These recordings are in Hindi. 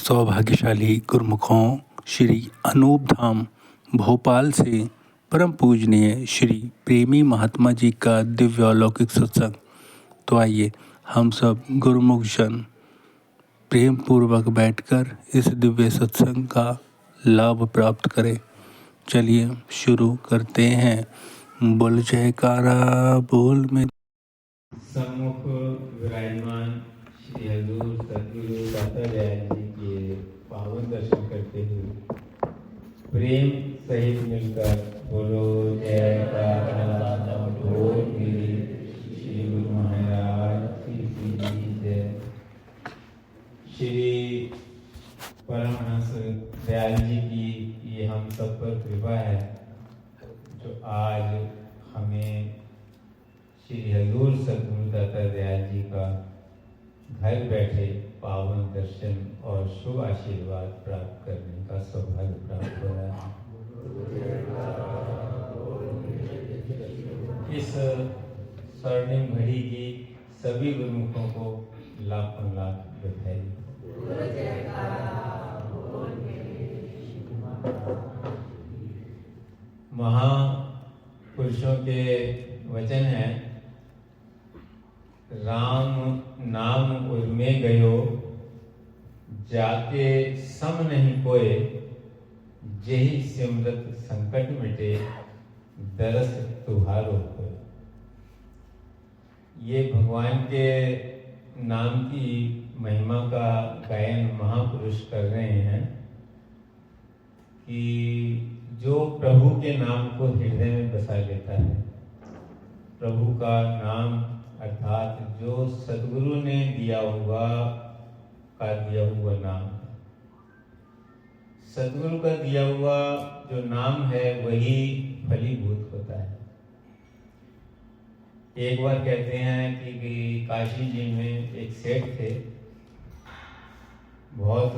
सौभाग्यशाली गुरुमुखों, श्री अनूप धाम भोपाल से परम पूजनीय श्री प्रेमी महात्मा जी का दिव्य अलौकिक सत्संग। तो आइए हम सब गुरुमुख जन प्रेम पूर्वक बैठकर इस दिव्य सत्संग का लाभ प्राप्त करें। चलिए शुरू करते हैं। बोल जयकारा बोल में। सम्मुख विराजमान श्री हजूर सतगुरु दाता दयाल जी के पावन दर्शन करते हुए प्रेम सहित मिलकर बोलो जयकारा बोल मेरे श्री गुरु महाराज की जय। श्री परमहंस दयाल जी की ये हम सब पर कृपा है जो आज हमें श्री हजूर सतगुरु दाता दयाल जी का घर बैठे पावन दर्शन और शुभ आशीर्वाद प्राप्त करने का सौभाग्य प्राप्त हो रहा है। इस स्वर्णिम घड़ी की सभी गुरुमुखों को लाखों लाख बधाई। महापुरुषों के वचन है, राम नाम उर्मे गयो जाके सम नहीं कोय, जेहि सिमरत संकट मिटे दरस तुहारो होय। ये भगवान के नाम की महिमा का गायन महापुरुष कर रहे हैं कि जो प्रभु के नाम को हृदय में बसा लेता है, प्रभु का नाम अर्थात जो सद्गुरु ने दिया हुआ नाम है, सद्गुरु का दिया हुआ जो नाम है वही फलीभूत होता है। एक बार कहते हैं कि काशी जी में एक सेठ थे, बहुत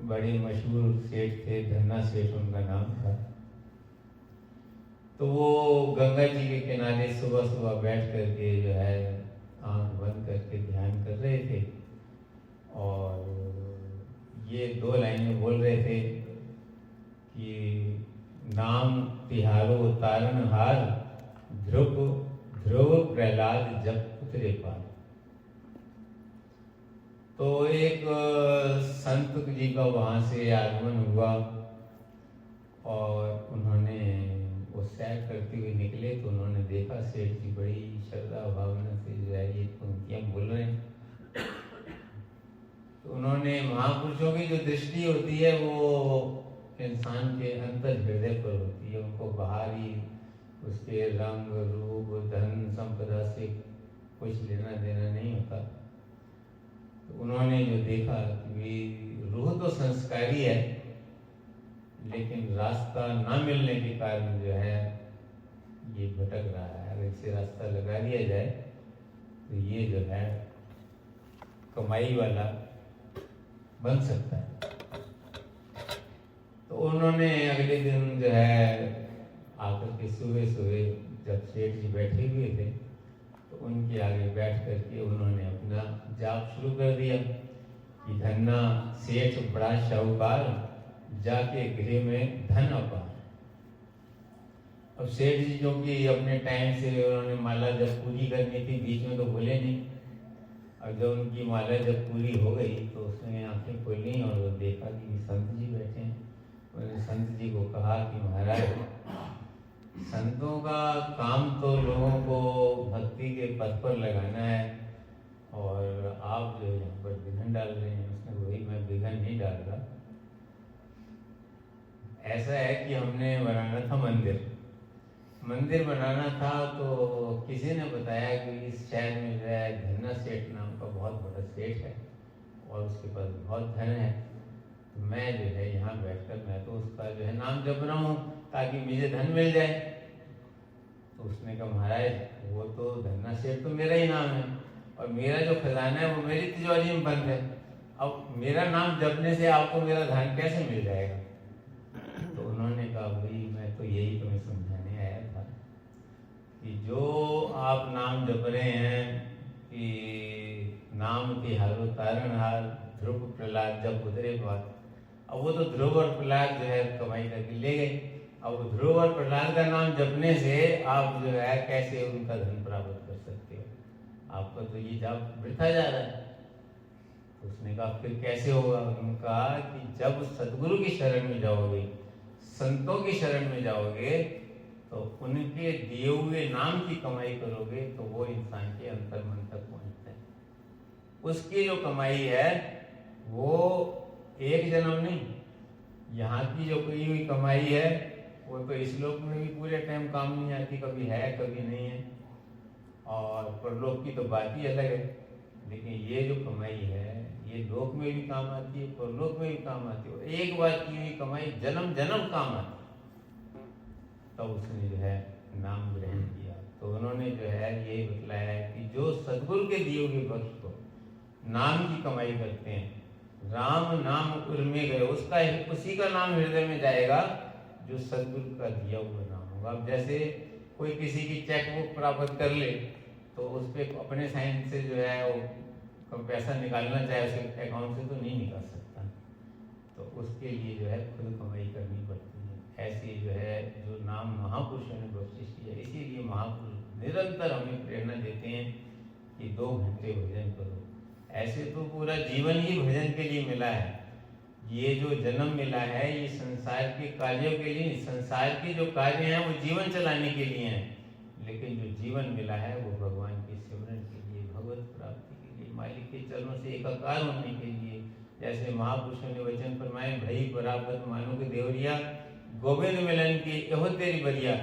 बड़े मशहूर सेठ थे, धन्ना सेठ उनका नाम था। तो वो गंगा जी के किनारे सुबह सुबह बैठ करके जो है आंख बंद करके ध्यान कर रहे थे और ये दो लाइनें बोल रहे थे कि नाम तिहारो तारनहार, ध्रुव प्रहलाद जप उतरे पार। तो एक संत जी का वहाँ से आगमन हुआ और उन्होंने वो सैर करते हुए निकले तो उन्होंने देखा सेठ जी बड़ी श्रद्धा भावना से जो है ये पंक्तियाँ बोल रहे हैं। तो उन्होंने, महापुरुषों की जो दृष्टि होती है वो इंसान के अंतर हृदय पर होती है, उनको बाहरी उसके रंग रूप धन संपदा से कुछ लेना देना नहीं होता। तो उन्होंने जो देखा कि रूह तो संस्कारी है लेकिन रास्ता ना मिलने के कारण जो है ये भटक रहा है। अगर इसे रास्ता लगा दिया जाए तो ये जो है कमाई वाला बन सकता है। तो उन्होंने अगले दिन जो है आकर के सुबह सुबह जब सेठ जी बैठे हुए थे तो उनके आगे बैठ करके उन्होंने अपना जाप शुरू कर दिया कि धन्ना सेठ बड़ा शाहूकार, जाके गृह में धन अपार। अब सेठ जी जो कि अपने टाइम से उन्होंने माला जब पूरी करनी थी, बीच में तो बोले नहीं। और जब उनकी माला जब पूरी हो गई तो उसने आंखें खोली और वो देखा कि संत जी बैठे हैं। उन्होंने संत जी को कहा कि महाराज, संतों का काम तो लोगों को भक्ति के पथ पर लगाना है और आप जो यहाँ पर विघन डाल रहे हैं। उसने वही, मैं विघन नहीं डाल रहा। ऐसा है कि हमने बनाना था मंदिर बनाना था तो किसी ने बताया कि इस शहर में जो है धन्ना सेठ नाम का बहुत बड़ा सेठ है और उसके पास बहुत धन है। तो मैं जो है यहाँ बैठकर मैं तो उसका जो है नाम जप रहा हूँ ताकि मुझे धन मिल जाए। तो उसने कहा महाराज वो तो धन्ना सेठ तो मेरा ही नाम है और मेरा जो खजाना है वो मेरी तिजोरी में बंद है। अब मेरा नाम जपने से आपको मेरा धन कैसे मिल जाएगा? तो उन्होंने कहा भाई मैं तो यही तुम्हें समझाने आया था कि जो आप नाम जप रहे हैं कि नाम तिहारो तारणहार, ध्रुव प्रहलाद जब उतरे बात, अब वो तो ध्रुव और प्रहलाद जो है कमाई करके ले गए। अब ध्रुव और प्रहलाद का नाम जपने से आप जो है कैसे उनका धन प्राप्त कर सकते हो? आपका तो ये जाप वृथा जा रहा है। उसने कहा फिर कैसे होगा? उन्होंने कहा कि जब सदगुरु की शरण में जाओगे, संतों की शरण में जाओगे, तो उनके दिए हुए नाम की कमाई करोगे, तो वो इंसान के अंतर मन तक पहुंचता है। उसकी जो कमाई है वो एक जन्म नहीं, यहाँ की जो की हुई कमाई है वो तो इस लोक में भी पूरे टाइम काम नहीं आती, कभी है कभी नहीं है, और परलोक की तो बात ही अलग है। लेकिन ये जो कमाई है ये लोक में भी काम आती है, परलोक में भी काम आती है। एक बार की हुई कमाई जन्म जन्म काम आती है। तो उसने जो है नाम ग्रहण किया। तो उन्होंने जो है ये बतलाया है कि जो सदगुरु के दिए हुए भक्त को नाम की कमाई करते हैं, राम नाम उर में गए, उसका उसी का नाम हृदय में जाएगा जो सदगुरु का दिया हुआ नाम होगा। अब जैसे कोई किसी की चेक बुक प्राप्त कर ले तो उस पर अपने साइन से जो है वो पैसा निकालना चाहे उसके अकाउंट से तो नहीं निकाल सकता, तो उसके लिए जो है खुद कमाई करनी पड़ती है। ऐसे जो है जो नाम महापुरुषों ने बख्शिश किया, इसीलिए महापुरुष निरंतर हमें प्रेरणा देते हैं कि 2 घंटे भजन करो। ऐसे तो पूरा जीवन ही भजन के लिए मिला है। ये जो जन्म मिला है ये संसार के कार्यों के लिए, संसार के जो कार्य हैं वो जीवन चलाने के लिए हैं, लेकिन जो जीवन मिला है वो भगवान के सिमरन के लिए, भगवत प्राप्ति के लिए, मालिक के चरणों से एकाकार होने के लिए। जैसे महापुरुषों ने वचन फरमाए, भई बराबर मानो के देवरिया, गोविंद मिलन की यहो तेरी बरिया,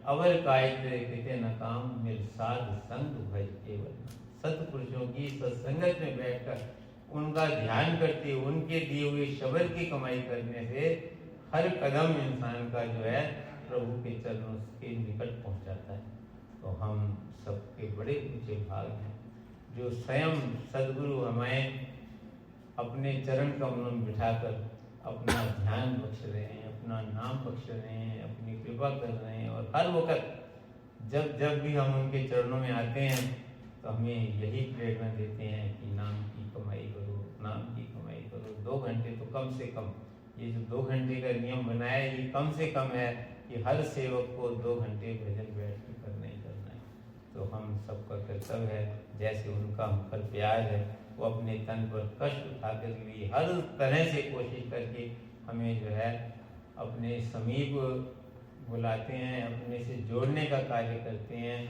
अवर काय तेरे कृते न काम, मिल साध संग भज केवल। सत्पुरुषों की सत्संगत में बैठकर उनका ध्यान करते, उनके दिए हुए शब्द की कमाई करने से हर कदम इंसान का जो है प्रभु के चरणों के निकट पहुंच जाता है। तो हम सबके बड़े ऊंचे भाग हैं जो स्वयं सदगुरु हमें अपने चरण कमलों में बिठाकर अपना ध्यान बख्श रहे हैं, अपना नाम बख्श रहे हैं, अपनी कृपा कर रहे हैं। और हर वक्त जब जब भी हम उनके चरणों में आते हैं तो हमें यही प्रेरणा देते हैं कि नाम की कमाई करो, नाम की कमाई करो। 2 घंटे तो कम से कम, ये जो 2 घंटे का नियम बनाया है ये कम से कम है कि हर सेवक को 2 घंटे भजन बैठ के करना ही करना है। तो हम सबका कर्तव्य है, जैसे उनका हम पर प्यार है, वो अपने तन पर कष्ट उठाकर भी हर तरह से कोशिश करके हमें जो है अपने समीप बुलाते हैं, अपने से जोड़ने का कार्य करते हैं।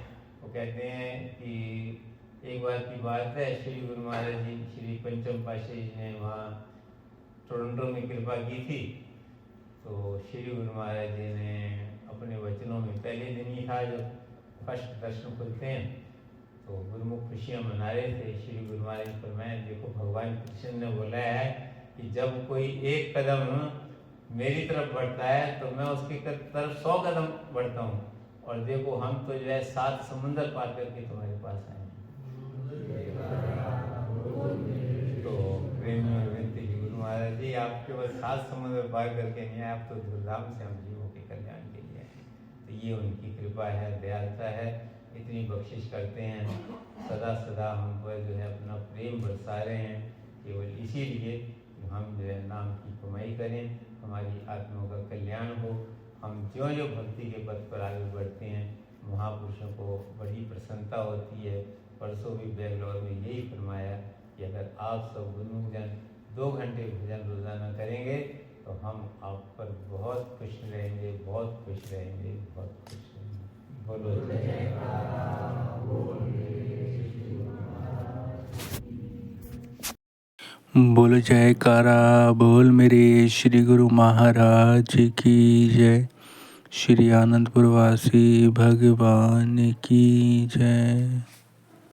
वो कहते हैं कि एक बार की बात है, श्री गुरु महाराज जी श्री पंचम पातशाही जी ने वहाँ टोरंटो में कृपा की थी। तो श्री गुरु महाराज जी ने अपने वचनों में पहले दिन ही था जब फर्स्ट दर्शन खुलते हैं, तो गुरुमुख खुशियाँ मना रहे थे। श्री गुरु महाराज फरमाए, देखो भगवान कृष्ण ने बोला है कि जब कोई एक कदम मेरी तरफ बढ़ता है तो मैं उसकी तरफ 100 कदम बढ़ता हूँ, और देखो हम तो जो है 7 समुंदर पार करके तुम्हारे पास आए हैं। तो प्रेमी और विनती की, गुरु महाराज जी आप केवल 7 समुंदर पार करके नहीं आए, आप तो धूमधाम से हम जीवों के कल्याण के लिए आए। तो ये उनकी कृपा है, दयालुता है, इतनी बख्शिश करते हैं, सदा सदा हम पर जो है अपना प्रेम बरसा रहे हैं, केवल इसीलिए हम जो है नाम की कमाई करें, हमारी आत्माओं का कल्याण हो। हम ज्यों ज्यों भक्ति के पथ पर आगे बढ़ते हैं, महापुरुषों को बड़ी प्रसन्नता होती है। परसों भी बेंगलोर में यही फरमाया कि अगर आप सब गुरुजन 2 घंटे भजन रोजाना करेंगे तो हम आप पर बहुत खुश रहेंगे, बहुत खुश रहेंगे, बहुत खुश रहेंगे। बोलो बोलो जयकारा बोल मेरे श्री गुरु महाराज की जय। श्री आनंदपुर वासी भगवान की जय।